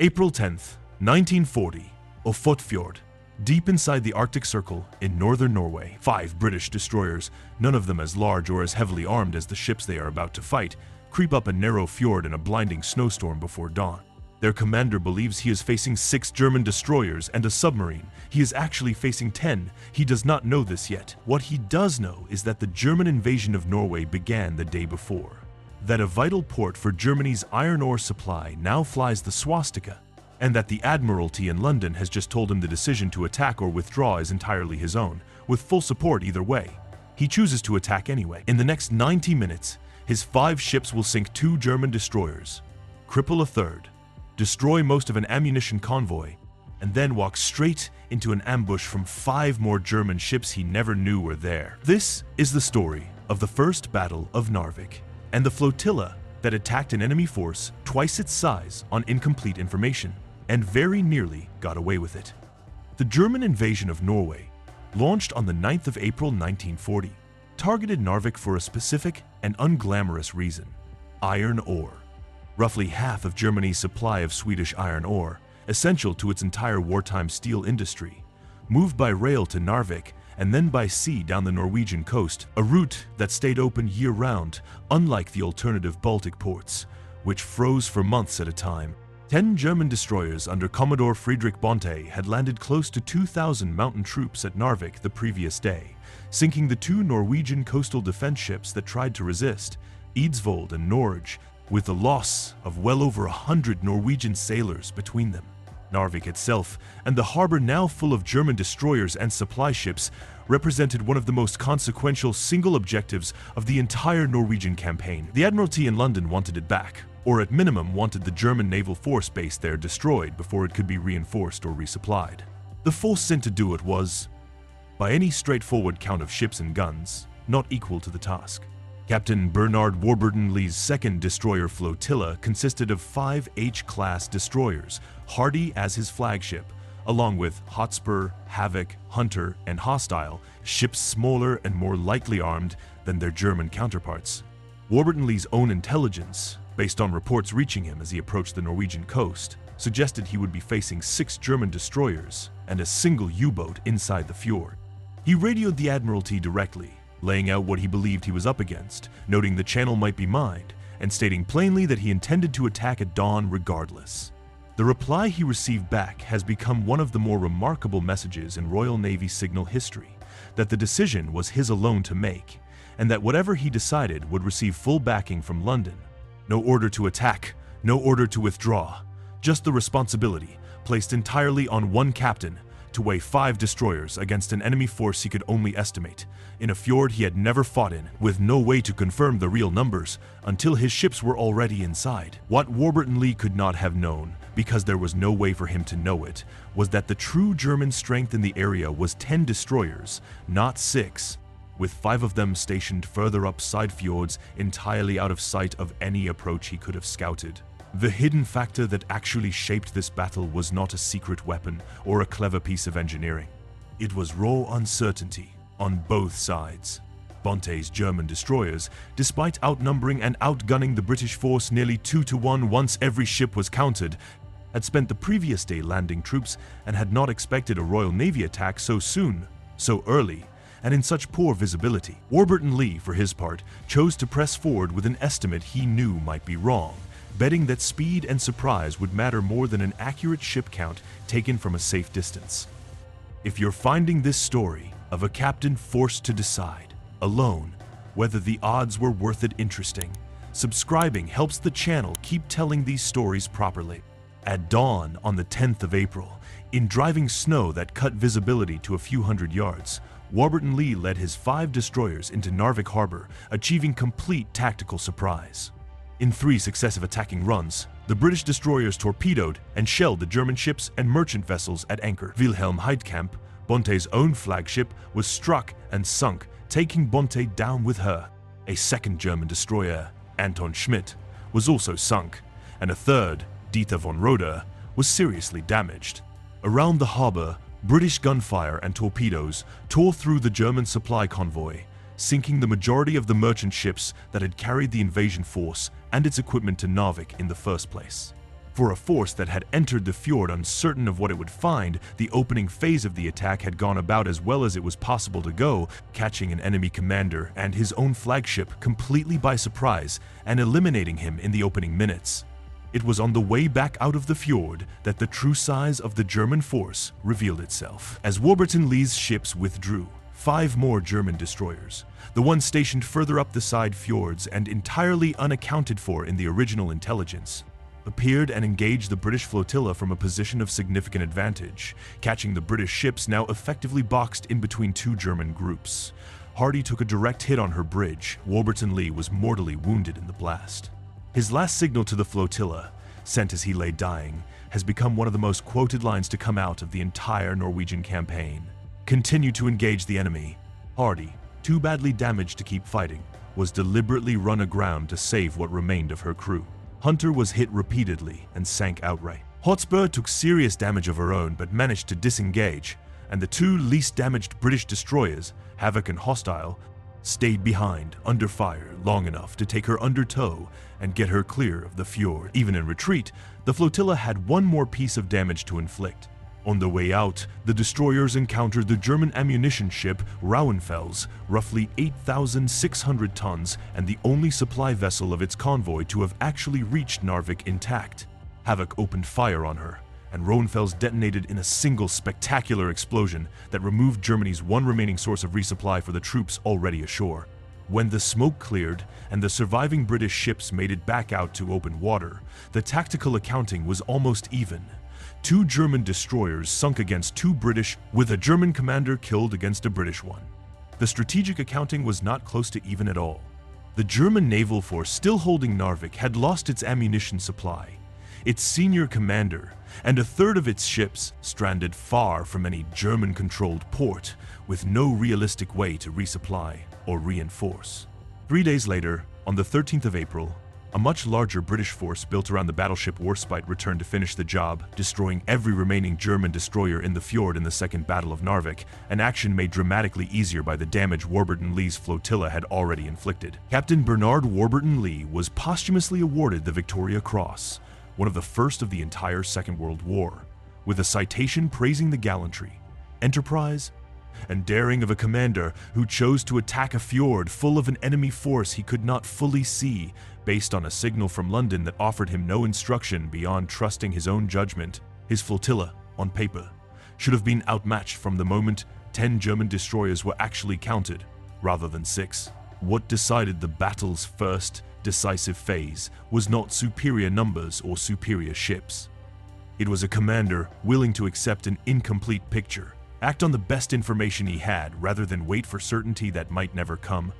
April 10th, 1940, Ofotfjord, deep inside the Arctic Circle in northern Norway. 5 British destroyers, none of them as large or as heavily armed as the ships they are about to fight, creep up a narrow fjord in a blinding snowstorm before dawn. Their commander believes he is facing 6 German destroyers and a submarine. He is actually facing 10. He does not know this yet. What he does know is that the German invasion of Norway began the day before. That a vital port for Germany's iron ore supply now flies the swastika, and that the Admiralty in London has just told him the decision to attack or withdraw is entirely his own, with full support either way. He chooses to attack anyway. In the next 90 minutes, his 5 ships will sink 2 German destroyers, cripple a third, destroy most of an ammunition convoy, and then walk straight into an ambush from 5 more German ships he never knew were there. This is the story of the First Battle of Narvik, and the flotilla that attacked an enemy force twice its size on incomplete information, and very nearly got away with it. The German invasion of Norway, launched on the 9th of April 1940, targeted Narvik for a specific and unglamorous reason: iron ore. Roughly half of Germany's supply of Swedish iron ore, essential to its entire wartime steel industry, moved by rail to Narvik and then by sea down the Norwegian coast, a route that stayed open year-round, unlike the alternative Baltic ports, which froze for months at a time. 10 German destroyers under Commodore Friedrich Bonte had landed close to 2,000 mountain troops at Narvik the previous day, sinking the 2 Norwegian coastal defense ships that tried to resist, Eidsvold and Norge, with the loss of well over 100 Norwegian sailors between them. Narvik itself, and the harbor now full of German destroyers and supply ships, represented one of the most consequential single objectives of the entire Norwegian campaign. The Admiralty in London wanted it back, or at minimum wanted the German naval force based there destroyed before it could be reinforced or resupplied. The force sent to do it was, by any straightforward count of ships and guns, not equal to the task. Captain Bernard Warburton Lee's 2nd destroyer flotilla consisted of 5 H-class destroyers, Hardy as his flagship, along with Hotspur, Havoc, Hunter, and Hostile, ships smaller and more lightly armed than their German counterparts. Warburton Lee's own intelligence, based on reports reaching him as he approached the Norwegian coast, suggested he would be facing 6 German destroyers and a single U-boat inside the fjord. He radioed the Admiralty directly, laying out what he believed he was up against, noting the channel might be mined, and stating plainly that he intended to attack at dawn regardless. The reply he received back has become one of the more remarkable messages in Royal Navy signal history, that the decision was his alone to make, and that whatever he decided would receive full backing from London. No order to attack, no order to withdraw, just the responsibility, placed entirely on one captain, to weigh 5 destroyers against an enemy force he could only estimate, in a fjord he had never fought in, with no way to confirm the real numbers until his ships were already inside. What Warburton Lee could not have known, because there was no way for him to know it, was that the true German strength in the area was 10 destroyers, not 6, with 5 of them stationed further up side fjords entirely out of sight of any approach he could have scouted. The hidden factor that actually shaped this battle was not a secret weapon or a clever piece of engineering. It was raw uncertainty on both sides. Bonte's German destroyers, despite outnumbering and outgunning the British force nearly 2-to-1 once every ship was counted, had spent the previous day landing troops and had not expected a Royal Navy attack so soon, so early, and in such poor visibility. Warburton Lee, for his part, chose to press forward with an estimate he knew might be wrong, betting that speed and surprise would matter more than an accurate ship count taken from a safe distance. If you're finding this story of a captain forced to decide, alone, whether the odds were worth it interesting, subscribing helps the channel keep telling these stories properly. At dawn on the 10th of April, in driving snow that cut visibility to a few hundred yards, Warburton Lee led his 5 destroyers into Narvik Harbor, achieving complete tactical surprise. In 3 successive attacking runs, the British destroyers torpedoed and shelled the German ships and merchant vessels at anchor. Wilhelm Heidkamp, Bonte's own flagship, was struck and sunk, taking Bonte down with her. A 2nd German destroyer, Anton Schmidt, was also sunk, and a 3rd, Dieter von Roeder, was seriously damaged. Around the harbor, British gunfire and torpedoes tore through the German supply convoy, sinking the majority of the merchant ships that had carried the invasion force and its equipment to Narvik in the first place. For a force that had entered the fjord uncertain of what it would find, the opening phase of the attack had gone about as well as it was possible to go, catching an enemy commander and his own flagship completely by surprise and eliminating him in the opening minutes. It was on the way back out of the fjord that the true size of the German force revealed itself. As Warburton Lee's ships withdrew, 5 more German destroyers, the ones stationed further up the side fjords and entirely unaccounted for in the original intelligence, appeared and engaged the British flotilla from a position of significant advantage, catching the British ships now effectively boxed in between 2 German groups. Hardy took a direct hit on her bridge. Warburton Lee was mortally wounded in the blast. His last signal to the flotilla, sent as he lay dying, has become one of the most quoted lines to come out of the entire Norwegian campaign. Continue to engage the enemy. Hardy, too badly damaged to keep fighting, was deliberately run aground to save what remained of her crew. Hunter was hit repeatedly and sank outright. Hotspur took serious damage of her own but managed to disengage, and the 2 least damaged British destroyers, Havoc and Hostile, stayed behind under fire long enough to take her under tow and get her clear of the fjord. Even in retreat, the flotilla had one more piece of damage to inflict. On the way out, the destroyers encountered the German ammunition ship Rauenfels, roughly 8,600 tons and the only supply vessel of its convoy to have actually reached Narvik intact. Havoc opened fire on her, and Rauenfels detonated in a single spectacular explosion that removed Germany's one remaining source of resupply for the troops already ashore. When the smoke cleared and the surviving British ships made it back out to open water, the tactical accounting was almost even. 2 German destroyers sunk against 2 British, with a German commander killed against a British one. The strategic accounting was not close to even at all. The German naval force still holding Narvik had lost its ammunition supply, its senior commander, and a third of its ships stranded far from any German-controlled port, with no realistic way to resupply or reinforce. 3 days later, on the 13th of April, a much larger British force built around the battleship Warspite returned to finish the job, destroying every remaining German destroyer in the fjord in the Second Battle of Narvik, an action made dramatically easier by the damage Warburton Lee's flotilla had already inflicted. Captain Bernard Warburton Lee was posthumously awarded the Victoria Cross, one of the first of the entire Second World War, with a citation praising the gallantry, enterprise, and daring of a commander who chose to attack a fjord full of an enemy force he could not fully see, based on a signal from London that offered him no instruction beyond trusting his own judgment. His flotilla, on paper, should have been outmatched from the moment 10 German destroyers were actually counted, rather than 6. What decided the battle's first decisive phase was not superior numbers or superior ships. It was a commander willing to accept an incomplete picture, act on the best information he had rather than wait for certainty that might never come,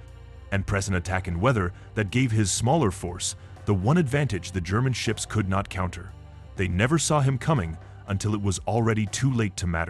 and press an attack in weather that gave his smaller force the one advantage the German ships could not counter. They never saw him coming until it was already too late to matter.